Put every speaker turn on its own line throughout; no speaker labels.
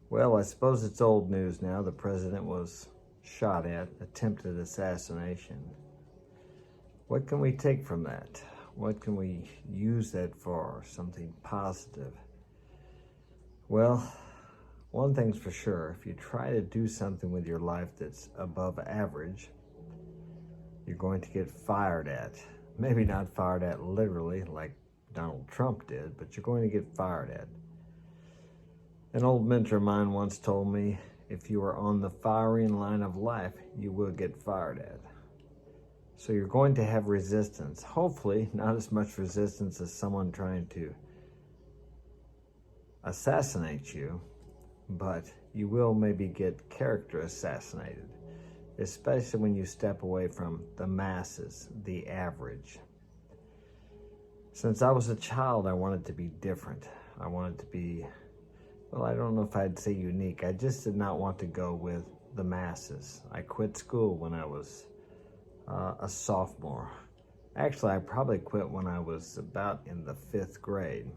Well, I suppose it's old news now. The president was shot at, attempted assassination. What can we take from that? What can we use that for? Something positive. Well, one thing's for sure. If you try to do something with your life that's above average, you're going to get fired at. Maybe not fired at literally like Donald Trump did, but you're going to get fired at. An old mentor of mine once told me, if you are on the firing line of life, you will get fired at. So you're going to have resistance. Hopefully, not as much resistance as someone trying to assassinate you, but you will maybe get character assassinated, especially when you step away from the masses, the average. Since I was a child, I wanted to be different. I wanted to be, well, I don't know if I'd say unique. I just did not want to go with the masses. I quit school when I was a sophomore. Actually, I probably quit when I was about in the 5th grade,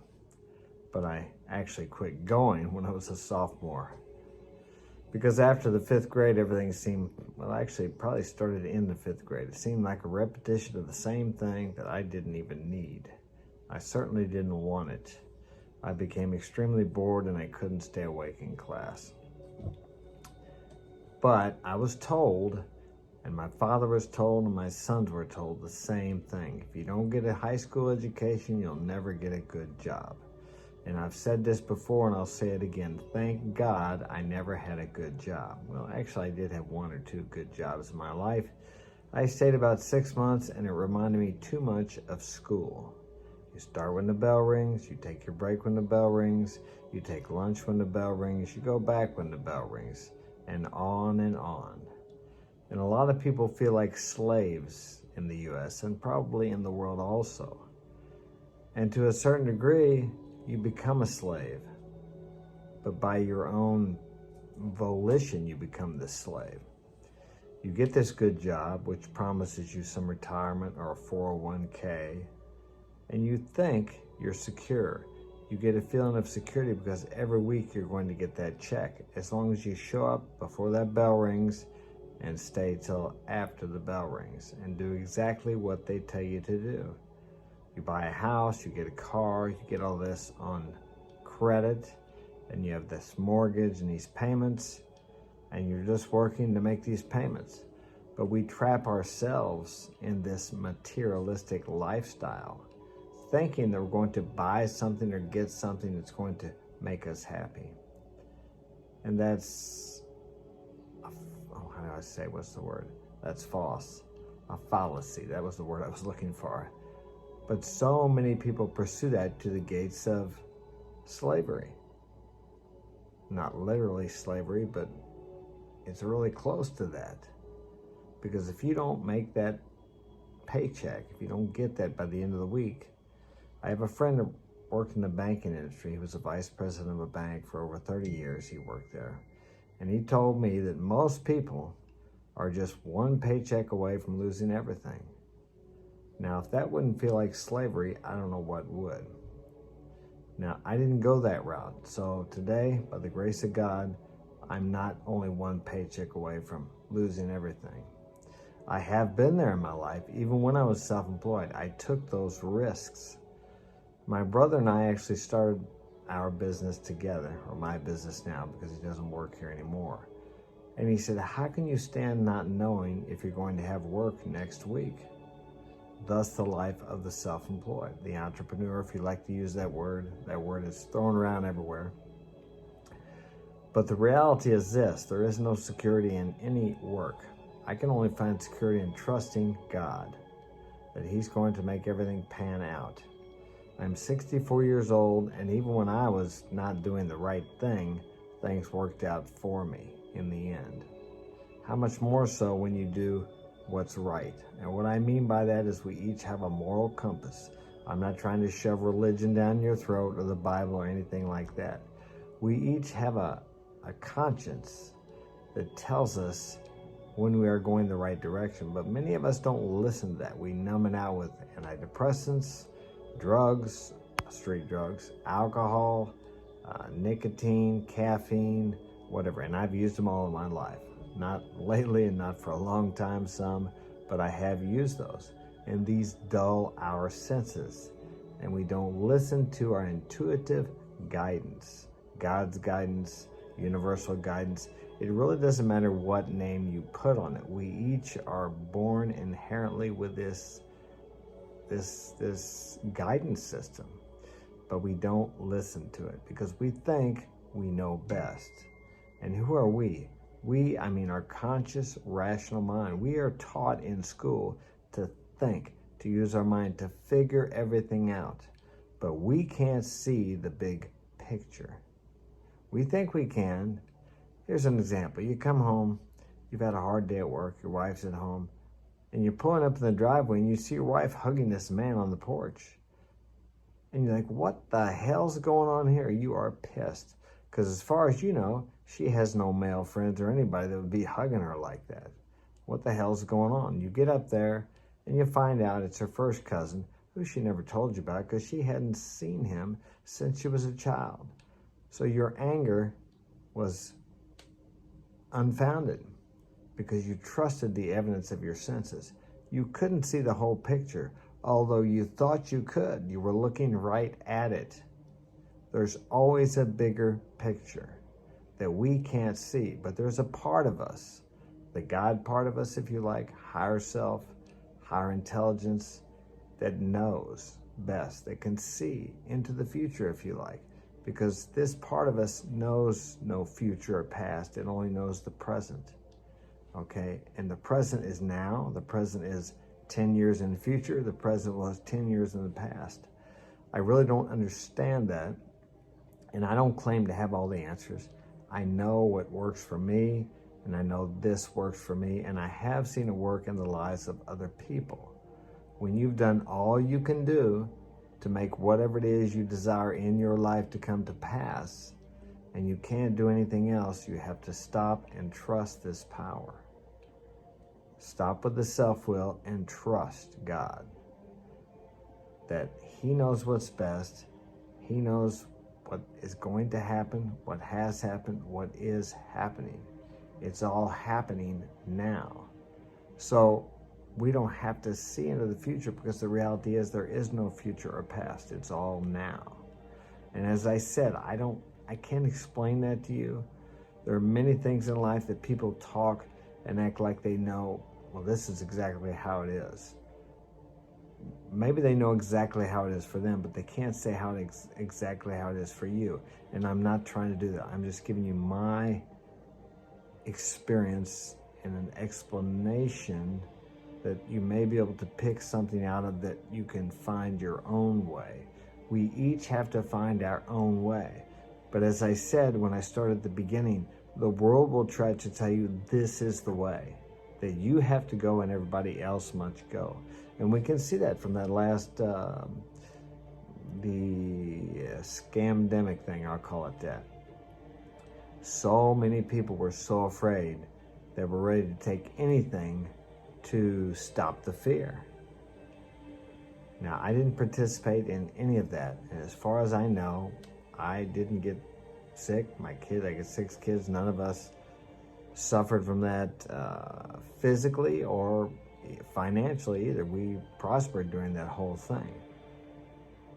but I actually quit going when I was a sophomore. Because after the 5th grade, everything seemed, well, actually, it probably started in the 5th grade. It seemed like a repetition of the same thing that I didn't even need. I certainly didn't want it. I became extremely bored and I couldn't stay awake in class. But I was told, and my father was told, and my sons were told the same thing. If you don't get a high school education, you'll never get a good job. And I've said this before and I'll say it again. Thank God I never had a good job. Well, actually I did have 1 or 2 good jobs in my life. I stayed about 6 months and it reminded me too much of school. You start when the bell rings, you take your break when the bell rings, you take lunch when the bell rings, you go back when the bell rings, and on and on. And a lot of people feel like slaves in the US and probably in the world also. And to a certain degree, you become a slave. But by your own volition, you become the slave. You get this good job, which promises you some retirement or a 401k, and you think you're secure. You get a feeling of security because every week you're going to get that check, as long as you show up before that bell rings and stay till after the bell rings and do exactly what they tell you to do. You buy a house, you get a car, you get all this on credit, and you have this mortgage and these payments, and you're just working to make these payments. But we trap ourselves in this materialistic lifestyle, thinking that we're going to buy something or get something that's going to make us happy. And that's, how do I say, what's the word? That's false. A fallacy, that was the word I was looking for. But so many people pursue that to the gates of slavery. Not literally slavery, but it's really close to that. Because if you don't make that paycheck, if you don't get that by the end of the week, I have a friend that worked in the banking industry. He was a vice president of a bank for over 30 years. He worked there. And he told me that most people are just 1 paycheck away from losing everything. Now, if that wouldn't feel like slavery, I don't know what would. Now, I didn't go that route. So today, by the grace of God, I'm not only 1 paycheck away from losing everything. I have been there in my life. Even when I was self-employed, I took those risks. My brother and I actually started our business together, or my business now, because he doesn't work here anymore. And he said, how can you stand not knowing if you're going to have work next week? Thus the life of the self-employed, the entrepreneur, if you like to use that word. That word is thrown around everywhere. But the reality is this: there is no security in any work. I can only find security in trusting God, that He's going to make everything pan out. I'm 64 years old, and even when I was not doing the right thing, things worked out for me in the end. How much more so when you do what's right? And what I mean by that is we each have a moral compass. I'm not trying to shove religion down your throat or the Bible or anything like that. We each have a conscience that tells us when we are going the right direction, but many of us don't listen to that. We numb it out with antidepressants, drugs, street drugs, alcohol, nicotine, caffeine, whatever. And I've used them all in my life. Not lately and not for a long time, some, but I have used those. And these dull our senses. And we don't listen to our intuitive guidance, God's guidance, universal guidance. It really doesn't matter what name you put on it. We each are born inherently with this guidance system, but we don't listen to it because we think we know best. And who are we? We, I mean our conscious, rational mind. We are taught in school to think, to use our mind, to figure everything out. But we can't see the big picture. We think we can. Here's an example. You come home, you've had a hard day at work, your wife's at home, and you're pulling up in the driveway and you see your wife hugging this man on the porch. And you're like, what the hell's going on here? You are pissed. Because as far as you know, she has no male friends or anybody that would be hugging her like that. What the hell's going on? You get up there and you find out it's her first cousin, who she never told you about because she hadn't seen him since she was a child. So your anger was unfounded because you trusted the evidence of your senses. You couldn't see the whole picture, although you thought you could. You were looking right at it. There's always a bigger picture that we can't see, but there's a part of us, the God part of us, if you like, higher self, higher intelligence, that knows best, that can see into the future, if you like, because this part of us knows no future or past. It only knows the present, okay? And the present is now. The present is 10 years in the future. The present was 10 years in the past. I really don't understand that, and I don't claim to have all the answers. I know what works for me, and I know this works for me, and I have seen it work in the lives of other people. When you've done all you can do to make whatever it is you desire in your life to come to pass, and you can't do anything else, you have to stop and trust this power. Stop with the self-will and trust God. That He knows what's best. He knows what is going to happen, what has happened, what is happening. It's all happening now. So we don't have to see into the future because the reality is there is no future or past. It's all now. And as I said, I can't explain that to you. There are many things in life that people talk and act like they know, well, this is exactly how it is. Maybe they know exactly how it is for them, but they can't say exactly how it is for you. And I'm not trying to do that. I'm just giving you my experience and an explanation that you may be able to pick something out of, that you can find your own way. We each have to find our own way. But as I said when I started at the beginning, the world will try to tell you this is the way, that you have to go and everybody else must go. And we can see that from that last, the scamdemic thing, I'll call it that. So many people were so afraid they were ready to take anything to stop the fear. Now, I didn't participate in any of that. And as far as I know, I didn't get sick. My kid, I got 6 kids. None of us suffered from that physically or financially either. We prospered during that whole thing.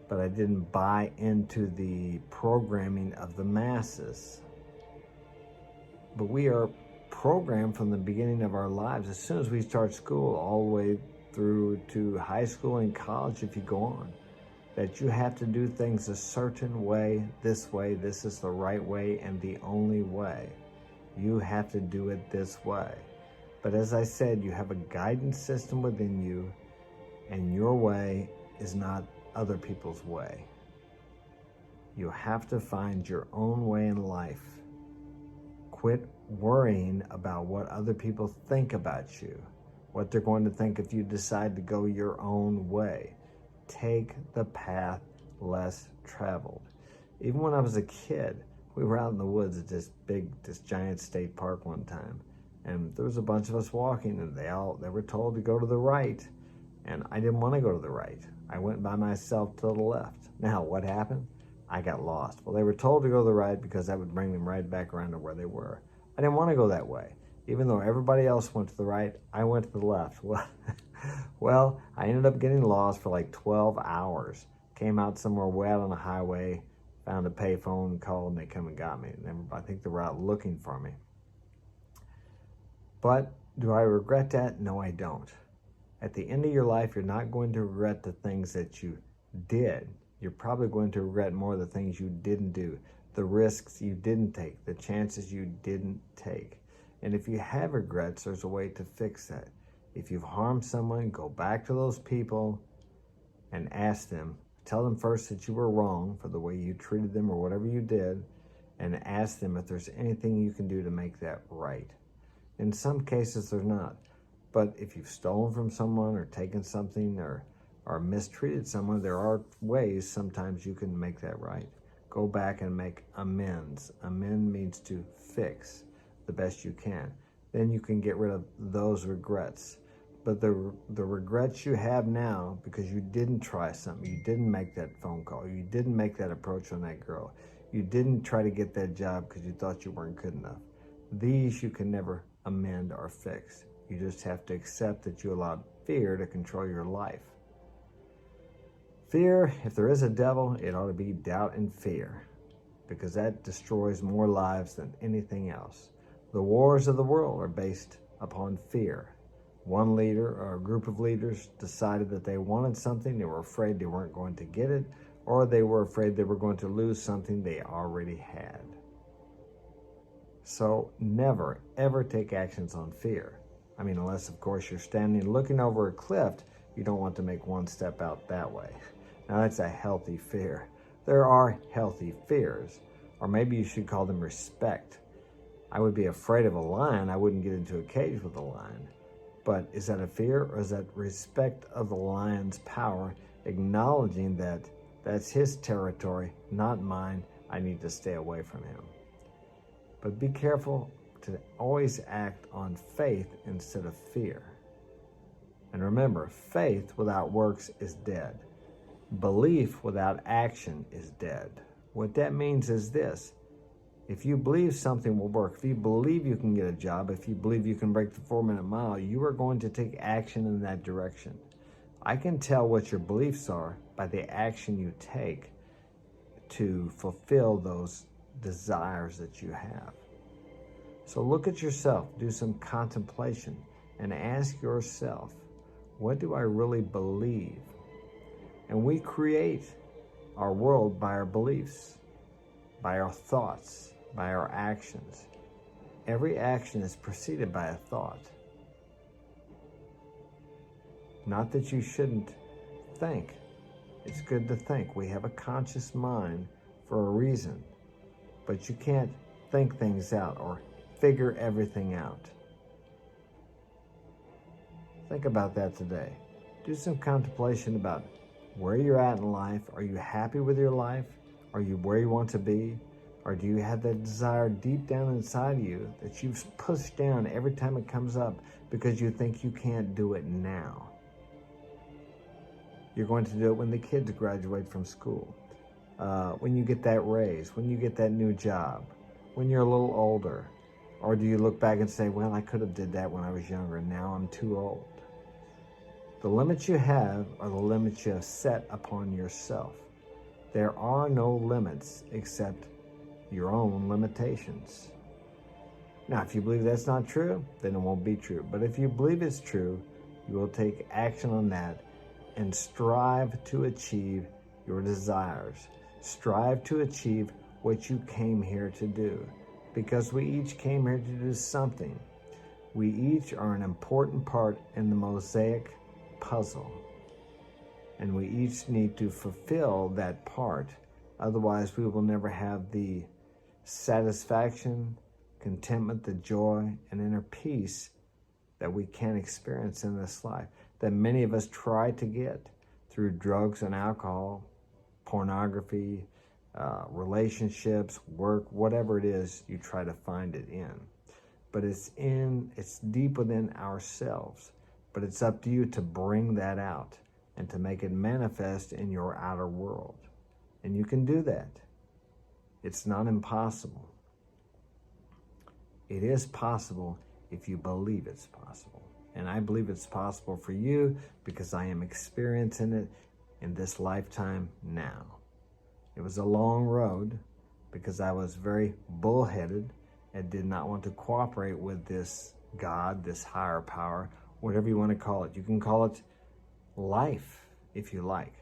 But I didn't buy into the programming of the masses. But we are programmed from the beginning of our lives, as soon as we start school, all the way through to high school and college if you go on, that you have to do things a certain way, this is the right way and the only way. You have to do it this way. But as I said, you have a guidance system within you, and your way is not other people's way. You have to find your own way in life. Quit worrying about what other people think about you, what they're going to think if you decide to go your own way. Take the path less traveled. Even when I was a kid, we were out in the woods at this giant state park one time, and there was a bunch of us walking, and they were told to go to the right, and I didn't want to go to the right. I went by myself to the left. Now, what happened? I got lost. Well, they were told to go to the right because that would bring them right back around to where they were. I didn't want to go that way. Even though everybody else went to the right, I went to the left. Well, I ended up getting lost for like 12 hours. Came out somewhere way out on the highway, found a payphone, called, and they come and got me. And I think they were out looking for me. But do I regret that? No, I don't. At the end of your life, you're not going to regret the things that you did. You're probably going to regret more the things you didn't do, the risks you didn't take, the chances you didn't take. And if you have regrets, there's a way to fix that. If you've harmed someone, go back to those people and ask them. Tell them first that you were wrong for the way you treated them or whatever you did, and ask them if there's anything you can do to make that right. In some cases, there's not. But if you've stolen from someone or taken something or mistreated someone, there are ways sometimes you can make that right. Go back and make amends. Amend means to fix the best you can. Then you can get rid of those regrets. But the regrets you have now because you didn't try something, you didn't make that phone call, you didn't make that approach on that girl, you didn't try to get that job because you thought you weren't good enough. These you can never amend or fix. You just have to accept that you allowed fear to control your life. Fear, if there is a devil, it ought to be doubt and fear, because that destroys more lives than anything else. The wars of the world are based upon fear. One leader or a group of leaders decided that they wanted something, they were afraid they weren't going to get it, or they were afraid they were going to lose something they already had. So never, ever take actions on fear. I mean, unless, of course, you're standing looking over a cliff, you don't want to make one step out that way. Now, that's a healthy fear. There are healthy fears, or maybe you should call them respect. I would be afraid of a lion. I wouldn't get into a cage with a lion. But is that a fear, or is that respect of the lion's power, acknowledging that that's his territory, not mine, I need to stay away from him? But be careful to always act on faith instead of fear. And remember, faith without works is dead. Belief without action is dead. What that means is this: if you believe something will work, if you believe you can get a job, if you believe you can break the 4-minute mile, you are going to take action in that direction. I can tell what your beliefs are by the action you take to fulfill those desires that you have. So look at yourself, do some contemplation, and ask yourself, what do I really believe? And we create our world by our beliefs, by our thoughts, by our actions. Every action is preceded by a thought. Not that you shouldn't think. It's good to think. We have a conscious mind for a reason. But you can't think things out or figure everything out. Think about that today. Do some contemplation about where you're at in life. Are you happy with your life? Are you where you want to be? Or do you have that desire deep down inside of you that you've pushed down every time it comes up because you think you can't do it now? You're going to do it when the kids graduate from school, when you get that raise, when you get that new job, when you're a little older. Or do you look back and say, well, I could have did that when I was younger, and now I'm too old? The limits you have are the limits you have set upon yourself. There are no limits except your own limitations. Now, if you believe that's not true, then it won't be true. But if you believe it's true, you will take action on that and strive to achieve your desires. Strive to achieve what you came here to do, because we each came here to do something. We each are an important part in the mosaic puzzle, and we each need to fulfill that part. Otherwise, we will never have the satisfaction, contentment, the joy, and inner peace that we can experience in this life, that many of us try to get through drugs and alcohol, pornography, relationships, work, whatever it is you try to find it in. But it's deep within ourselves. But it's up to you to bring that out and to make it manifest in your outer world. And you can do that. It's not impossible. It is possible if you believe it's possible. And I believe it's possible for you because I am experiencing it in this lifetime now. It was a long road because I was very bullheaded and did not want to cooperate with this God, this higher power, whatever you want to call it. You can call it life if you like,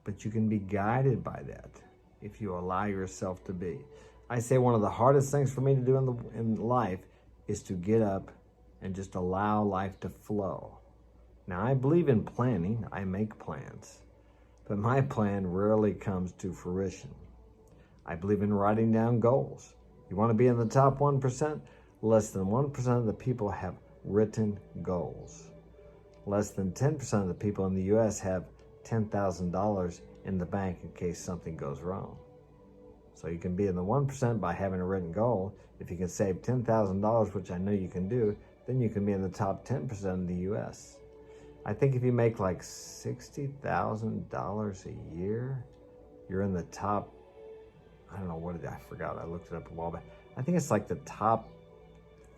but you can be guided by that if you allow yourself to be. I say one of the hardest things for me to do in life is to get up and just allow life to flow. Now, I believe in planning. I make plans, but my plan rarely comes to fruition. I believe in writing down goals. You want to be in the top 1%? Less than 1% of the people have written goals. Less than 10% of the people in the U.S. have $10,000 in the bank in case something goes wrong. So you can be in the 1% by having a written goal. If you can save $10,000, which I know you can do, then you can be in the top 10% in the U.S. I think if you make like $60,000 a year, you're in the top, I don't know, what did I forgot. I looked it up a while back. I think it's like the top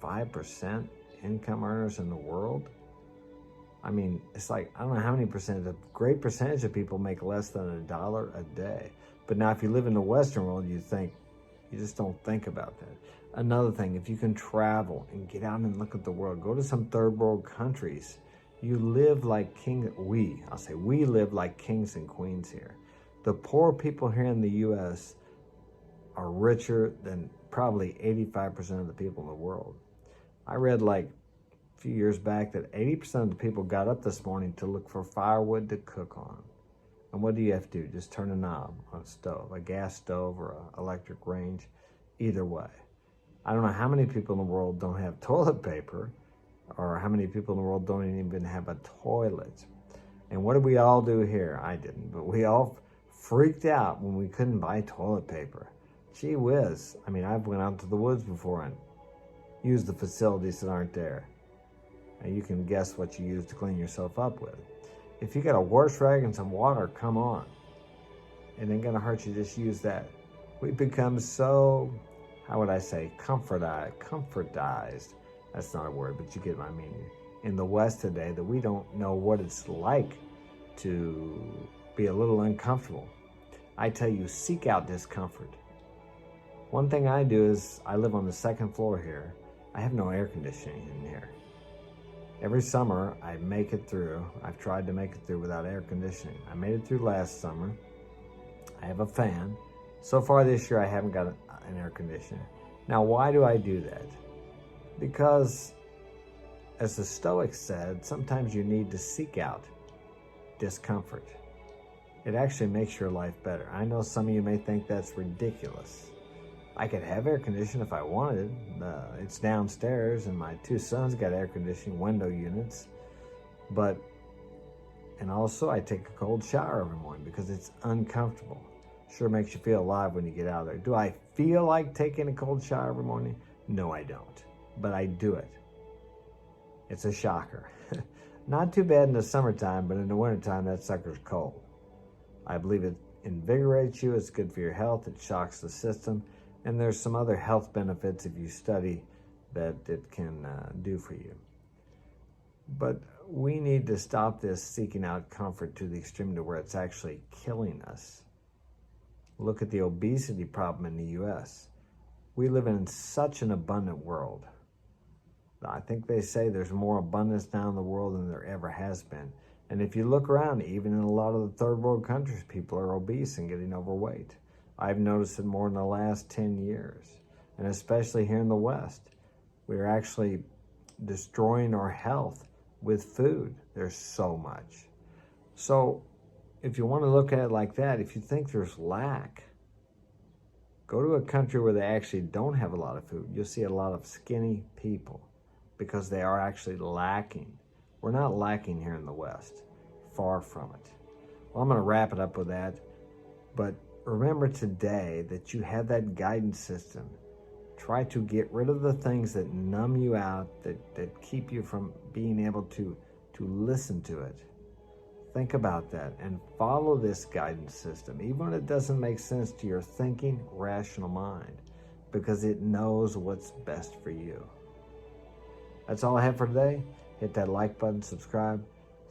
5% income earners in the world. I mean, it's like, I don't know how many percent, a great percentage of people make less than $1 a day. But now if you live in the Western world, you just don't think about that. Another thing, if you can travel and get out and look at the world, go to some third world countries, you live like kings. We live like kings and queens here. The poor people here in the U.S. are richer than probably 85% of the people in the world. I read like a few years back that 80% of the people got up this morning to look for firewood to cook on. And what do you have to do? Just turn a knob on a stove, a gas stove or an electric range, either way. I don't know how many people in the world don't have toilet paper, or how many people in the world don't even have a toilet. And what did we all do here? I didn't, but we all freaked out when we couldn't buy toilet paper. Gee whiz. I mean, I've went out to the woods before and used the facilities that aren't there. And you can guess what you use to clean yourself up with. If you got a wash rag and some water, come on. It ain't gonna hurt you, just use that. We've become so, how would I say, comfortized. That's not a word, but you get my meaning. In the West today, that we don't know what it's like to be a little uncomfortable. I tell you, seek out discomfort. One thing I do is, I live on the second floor here. I have no air conditioning in here. Every summer, I make it through. I've tried to make it through without air conditioning. I made it through last summer. I have a fan. So far this year, I haven't got an air conditioner. Now, why do I do that? Because, as the Stoics said, sometimes you need to seek out discomfort. It actually makes your life better. I know some of you may think that's ridiculous. I could have air conditioning if I wanted. It's downstairs, and my two sons got air conditioning window units. And also I take a cold shower every morning because it's uncomfortable. Sure makes you feel alive when you get out of there. Do I feel like taking a cold shower every morning? No, I don't. But I do it. It's a shocker. Not too bad in the summertime, but in the wintertime, that sucker's cold. I believe it invigorates you. It's good for your health. It shocks the system. And there's some other health benefits if you study that it can do for you. But we need to stop this seeking out comfort to the extreme to where it's actually killing us. Look at the obesity problem in the U.S. We live in such an abundant world. I think they say there's more abundance now in the world than there ever has been. And if you look around, even in a lot of the third world countries, people are obese and getting overweight. I've noticed it more in the last 10 years. And especially here in the West, we're actually destroying our health with food. There's so much. So if you want to look at it like that, if you think there's lack, go to a country where they actually don't have a lot of food. You'll see a lot of skinny people because they are actually lacking. We're not lacking here in the West. Far from it. Well, I'm going to wrap it up with that. But remember today that you have that guidance system. Try to get rid of the things that numb you out, that keep you from being able to listen to it. Think about that and follow this guidance system, even when it doesn't make sense to your thinking, rational mind, because it knows what's best for you. That's all I have for today. Hit that like button, subscribe.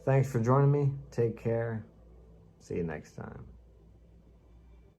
Thanks for joining me. Take care. See you next time.